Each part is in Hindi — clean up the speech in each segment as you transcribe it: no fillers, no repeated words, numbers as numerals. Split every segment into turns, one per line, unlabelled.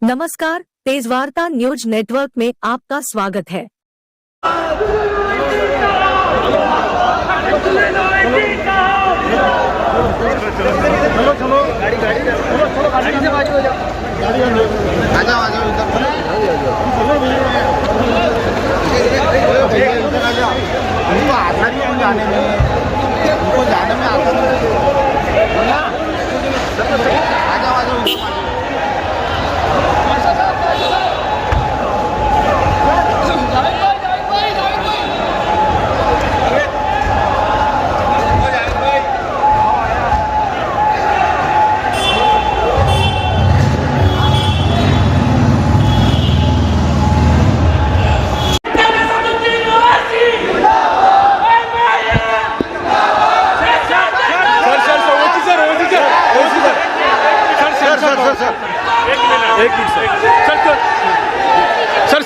नमस्कार, तेज वार्ता न्यूज नेटवर्क में आपका स्वागत है।
चलो चलो गाड़ी से बाजू हो जाओ। आ जाओ उनको आसानी है जाने में, उनको जाने में आसानी आ जाओ।
कल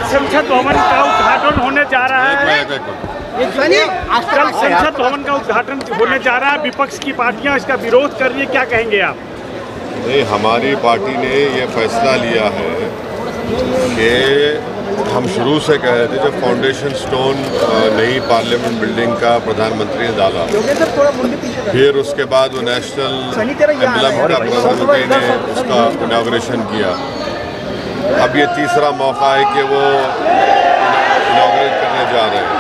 संसद भवन का उद्घाटन होने जा रहा है। कल संसद भवन का उद्घाटन होने जा रहा है। विपक्ष की पार्टियां इसका विरोध कर रही है, क्या कहेंगे आप?
नहीं, हमारी पार्टी ने ये फैसला लिया है कि हम शुरू से कह रहे थे, जब फाउंडेशन स्टोन नई पार्लियामेंट बिल्डिंग का प्रधानमंत्री ने डाला, फिर उसके बाद वो नेशनल एम्बलम का प्रधानमंत्री ने उसका इनॉग्रेशन किया। अब ये तीसरा मौका है कि वो इनॉग्रेट करने जा रहे हैं।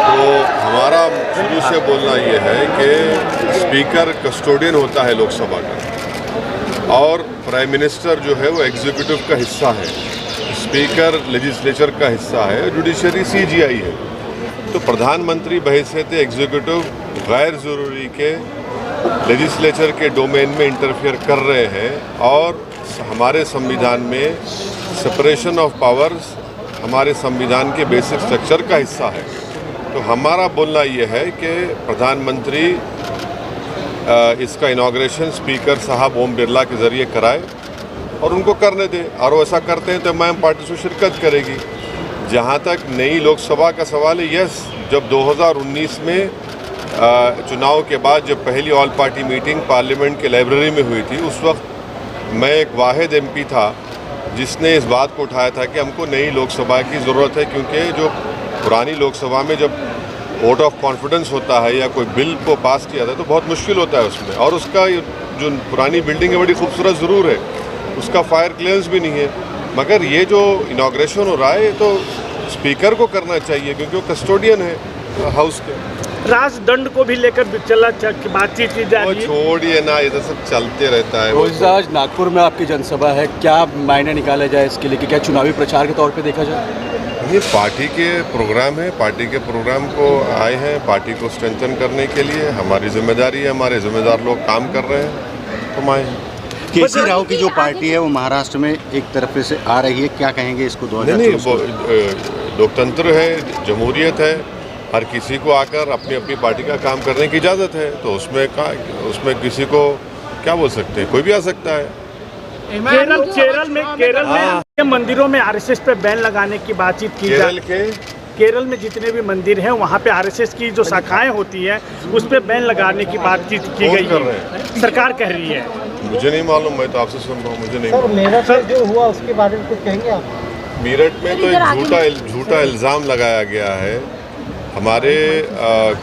तो हमारा शुरू से बोलना ये है कि स्पीकर कस्टोडियन होता है लोकसभा का, और प्राइम मिनिस्टर जो है वो एग्जीक्यूटिव का हिस्सा है, स्पीकर लेजिस्लेचर का हिस्सा है, जुडिशरी सीजीआई है। तो प्रधानमंत्री बहैसियत एग्जीक्यूटिव गैर ज़रूरी के लेजिस्लेचर के डोमेन में इंटरफियर कर रहे हैं, और हमारे संविधान में सेपरेशन ऑफ पावर्स हमारे संविधान के बेसिक स्ट्रक्चर का हिस्सा है। तो हमारा बोलना ये है कि प्रधानमंत्री इसका इनॉग्रेशन स्पीकर साहब ओम बिरला के ज़रिए कराए और उनको करने दें, और वो ऐसा करते हैं तो मैं पार्टी से शिरकत करेगी। जहाँ तक नई लोकसभा का सवाल है, यस, जब 2019 में चुनाव के बाद जब पहली ऑल पार्टी मीटिंग पार्लियामेंट के लाइब्रेरी में हुई थी, उस वक्त मैं एक वाहिद एमपी था जिसने इस बात को उठाया था कि हमको नई लोकसभा की ज़रूरत है, क्योंकि जो पुरानी लोकसभा में जब वोट ऑफ कॉन्फिडेंस होता है या कोई बिल को पास किया जाता है तो बहुत मुश्किल होता है उसमें, और उसका जो पुरानी बिल्डिंग है बड़ी खूबसूरत ज़रूर है, उसका फायर क्लियरेंस भी नहीं है, मगर ये जो इनॉग्रेशन हो रहा है तो स्पीकर को करना चाहिए क्योंकि वो कस्टोडियन है हाउस के।
राजदंड को भी लेकर बातचीत की जा रही है।
छोड़िए ना, ये तो सब चलते रहता है।
रोज आज नागपुर में आपकी जनसभा है, क्या मायने निकाला जाए इसके लिए कि क्या चुनावी प्रचार के तौर पे देखा जाए?
ये पार्टी के प्रोग्राम है, पार्टी के प्रोग्राम को आए हैं, पार्टी को स्ट्रेंथन करने के लिए हमारी जिम्मेदारी है, हमारे जिम्मेदार लोग काम कर रहे हैं, तो आए हैं।
केसी राव की जो पार्टी है वो महाराष्ट्र में एक तरफ से आ रही है, क्या कहेंगे इसको? 2024
लोकतंत्र है, जमहूरियत है, हर किसी को आकर अपनी अपनी पार्टी का काम करने की इजाज़त है, तो उसमें किसी को क्या बोल सकते हैं, कोई भी आ सकता है।
केरल में मंदिरों में आरएसएस पे बैन लगाने की बातचीत की जा रही है। केरल में जितने भी मंदिर हैं वहाँ पे आरएसएस की जो शाखाएं होती हैं उस पे बैन लगाने की बातचीत की गई है, सरकार कह रही है।
मुझे नहीं मालूम, मैं तो आपसे सुन रहा हूँ, मुझे नहीं।
मेरठ में जो हुआ उसके बारे में कुछ कहेंगे आप?
मेरठ में तो एक झूठा इल्ज़ाम लगाया गया है, हमारे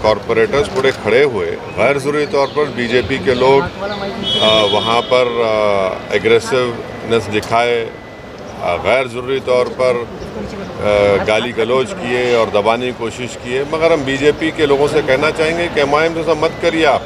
कॉरपोरेटर्स पूरे खड़े हुए, गैर ज़रूरी तौर पर बीजेपी के लोग वहाँ पर एग्रेसिवनेस दिखाए, गैर ज़रूरी तौर पर गाली गलौज किए और दबाने की कोशिश किए, मगर हम बीजेपी के लोगों से कहना चाहेंगे कि एमआईएम जैसा मत करिए आप।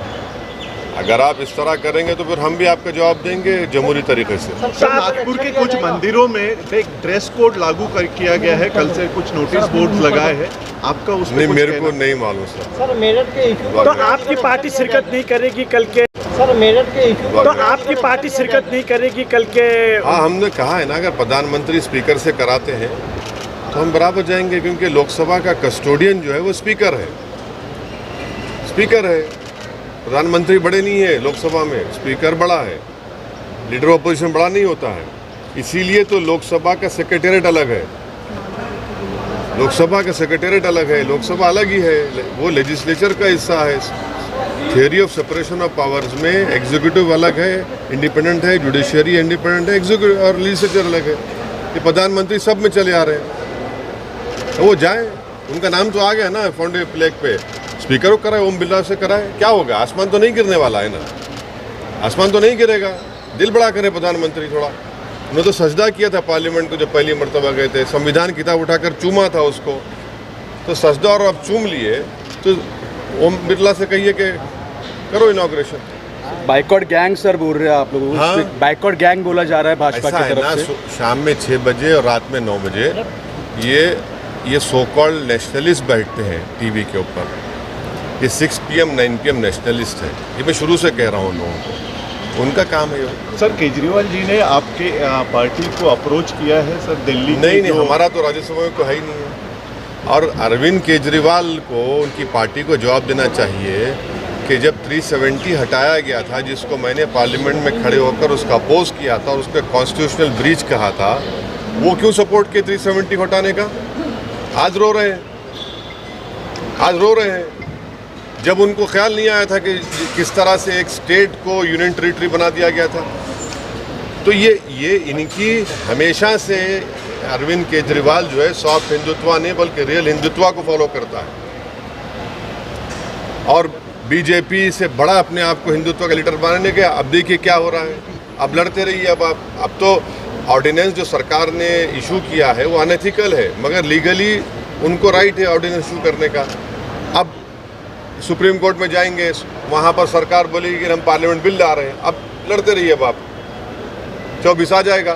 अगर आप इस तरह करेंगे तो फिर हम भी आपका जवाब देंगे जमहूरी तरीके से।
नागपुर के कुछ मंदिरों में एक ड्रेस कोड लागू किया गया है, कल से कुछ नोटिस बोर्ड लगाए हैं, आपका उसमें
नहीं, मेरे को नहीं मालूम
सर। मेरठ के इशू
तो आपकी पार्टी शिरकत नहीं करेगी कल के?
सर मेरठ के इशू
तो आपकी पार्टी शिरकत नहीं करेगी कल के?
हाँ, हमने कहा है ना, अगर प्रधानमंत्री स्पीकर से कराते हैं तो हम बराबर जाएंगे, क्योंकि लोकसभा का कस्टोडियन जो है वो स्पीकर है। प्रधानमंत्री बड़े नहीं है लोकसभा में, स्पीकर बड़ा है, लीडर ऑपोजिशन बड़ा नहीं होता है, इसीलिए तो लोकसभा का सेक्रेटेरिएट अलग है। लोकसभा का सेक्रेटेरिएट अलग है, लोकसभा अलग ही है, वो लेजिस्लेचर का हिस्सा है। Theory of separation of powers में एग्जीक्यूटिव अलग है, इंडिपेंडेंट है, जुडिशियरी इंडिपेंडेंट है, एग्जीक्यूटिव और लेजिस्लेचर अलग है। ये प्रधानमंत्री सब में चले आ रहे हैं, तो वो जाए, उनका नाम तो आ गया ना फाउंडे प्लेग पे, स्पीकर को कराए, ओम बिरला से कराए, क्या होगा? आसमान तो नहीं गिरने वाला है ना, आसमान तो नहीं गिरेगा। दिल बड़ा करे प्रधानमंत्री थोड़ा। उन्होंने तो सजदा किया था पार्लियामेंट को जब पहली मरतबा गए थे, संविधान किताब उठाकर चूमा था उसको, तो सजदा और अब चूम लिए, तो ओम बिरला से कहिए कि करो इनॉग्रेशन।
बाइकआउट गैंग सर बोल रहे हैं आप लोग,
हाँ?
बाइकआउट गैंग बोला जा रहा है भाजपा
ऐसा
की
है
तरफ
ना,
से।
शाम में 6 बजे और रात में 9 बजे ये सो कॉल्ड नेशनलिस्ट बैठते हैं टीवी के ऊपर। ये 6 PM 9 PM नेशनलिस्ट है, ये मैं शुरू से कह रहा हूँ उन लोगों को, उनका काम है ये।
सर केजरीवाल जी ने आपके पार्टी को अप्रोच किया है सर दिल्ली के
नहीं,
जो-
हमारा तो राज्यसभा में कोई है ही नहीं है। और अरविंद केजरीवाल को उनकी पार्टी को जवाब देना चाहिए कि जब 370 हटाया गया था, जिसको मैंने पार्लियामेंट में खड़े होकर उसका अपोज किया था और उसका कॉन्स्टिट्यूशनल ब्रीच कहा था, वो क्यों सपोर्ट किए 370 हटाने का? आज रो रहे हैं, आज रो रहे हैं। जब उनको ख्याल नहीं आया था कि किस तरह से एक स्टेट को यूनियन टेरिटरी बना दिया गया था। तो ये इनकी हमेशा से अरविंद केजरीवाल जो है सॉफ्ट हिंदुत्व नहीं बल्कि रियल हिंदुत्व को फॉलो करता है, और बीजेपी से बड़ा अपने आप को हिंदुत्व का लीडर बनाने के। अब देखिए क्या हो रहा है, अब लड़ते रहिए। अब तो ऑर्डिनेंस जो सरकार ने इशू किया है वो अनएथिकल है, मगर लीगली उनको राइट है ऑर्डिनेंस इशू करने का। अब सुप्रीम कोर्ट में जाएंगे, वहाँ पर सरकार बोलेगी कि हम पार्लियामेंट बिल ला रहे हैं। अब लड़ते रहिए, अब आप 24 आ जाएगा।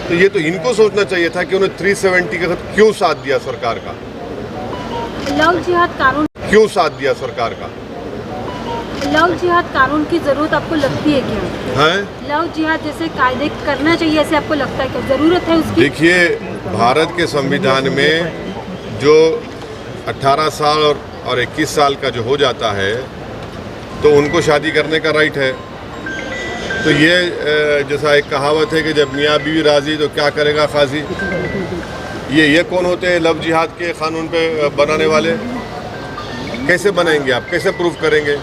तो ये तो इनको सोचना चाहिए था कि उन्हें 370 के साथ क्यों साथ दिया सरकार का,
लव जिहाद कानून,
क्यों साथ दिया सरकार का
लव जिहाद कानून की जरूरत आपको लगती है क्या?
है?
लव जिहाद जैसे कायदे करना चाहिए, ऐसे आपको लगता है क्या जरूरत है उसकी?
देखिए, भारत के संविधान में जो 18 साल और 21 साल का जो हो जाता है तो उनको शादी करने का राइट है। तो ये जैसा एक कहावत है कि जब मियाँ बीवी राजी तो क्या करेगा खाजी। ये कौन होते हैं लव जिहाद के कानून पे बनाने वाले? कैसे बनाएंगे आप, कैसे प्रूफ करेंगे?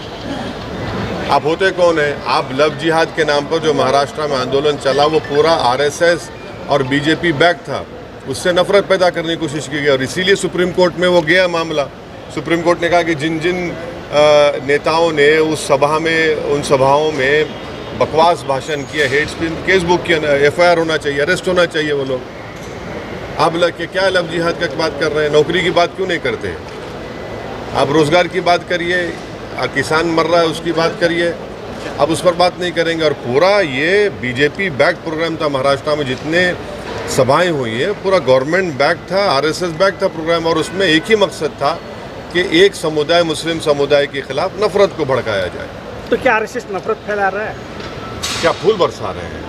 आप होते कौन है? आप लव जिहाद के नाम पर जो महाराष्ट्र में आंदोलन चला वो पूरा RSS और बीजेपी बैक था, उससे नफरत पैदा करने की कोशिश की गई और इसीलिए सुप्रीम कोर्ट में वो गया मामला। सुप्रीम कोर्ट ने कहा कि जिन जिन नेताओं ने उस सभा में, उन सभाओं में बकवास भाषण किया, हेट स्पीच, केस बुक किया, FIR होना चाहिए, अरेस्ट होना चाहिए वो लोग। आप क्या लव जिहाद का बात कर रहे हैं? नौकरी की बात क्यों नहीं करते? आप रोजगार की बात करिए, किसान मर रहा है उसकी बात करिए, अब उस पर बात नहीं करेंगे। और पूरा ये बीजेपी बैक प्रोग्राम था, महाराष्ट्र में जितने सभाएं हुई है पूरा गवर्नमेंट बैक था, RSS बैक था प्रोग्राम, और उसमें एक ही मकसद था कि एक समुदाय, मुस्लिम समुदाय के खिलाफ नफरत को भड़काया जाए।
तो क्या RSS नफरत फैला रहा है?
क्या फूल बरसा रहे हैं?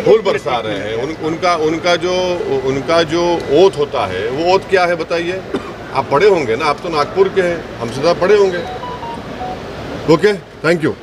फूल बरसा रहे हैं। उनका जो ओथ होता है वो ओथ क्या है बताइए? आप पढ़े होंगे ना, आप तो नागपुर के हैं, हमसे ज़्यादा पढ़े होंगे। Okay, thank you.